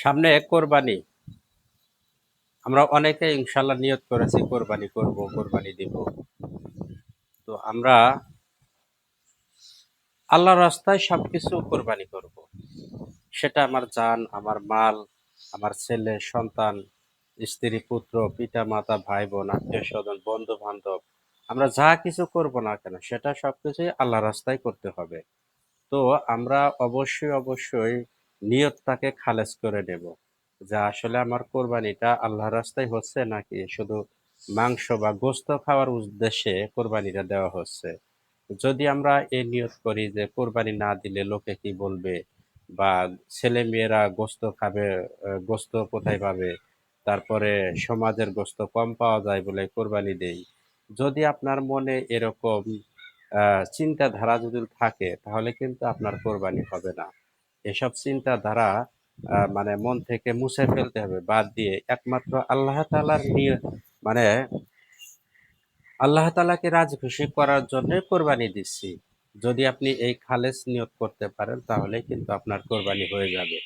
সামনে কোরবানি। আমরা অনেকে ইনশাল্লাহ নিয়ত করেছি কোরবানি করব, কোরবানি দিব। তো আমরা আল্লাহর রাস্তায় সবকিছু কোরবানি করব। সেটা আমার জান, আমার মাল, আমার ছেলে, সন্তান, স্ত্রী, পুত্র, পিতা, মাতা, ভাই, বোন, আত্মীয়-স্বজন, বন্ধু-বান্ধব। আমরা যা কিছু করব না কেন সেটা সবকিছুই আল্লাহর রাস্তায় করতে হবে। তো আমরা অবশ্যই নিয়তটাকে খালেজ করে নেব যে আসলে আমার কোরবানিটা আল্লাহর রাস্তায় হচ্ছে নাকি শুধু মাংস বা গোস্ত খাওয়ার উদ্দেশ্যে কোরবানিটা দেওয়া হচ্ছে। যদি আমরা এই নিয়ত করি যে কোরবানি না দিলে লোকে কি বলবে, বা ছেলে মেয়েরা গোস্ত খাবে, গোস্ত কোথায় পাবে, তারপরে সমাজের গোস্ত কম পাওয়া যায় বলে কোরবানি দেই। যদি আপনার মনে এরকম চিন্তাধারা যদি থাকে তাহলে কিন্তু আপনার কোরবানি হবে না। এসব চিন্তাধারা মানে মন থেকে মুছে ফেলতে হবে, বাদ দিয়ে একমাত্র আল্লাহ তাআলার মানে আল্লাহ তাআলাকে রাজি খুশি করার জন্য কোরবানি দিচ্ছি। যদি আপনি এই খালেস নিয়ত করতে পারেন তাহলে কিন্তু আপনার কোরবানি হয়ে যাবে।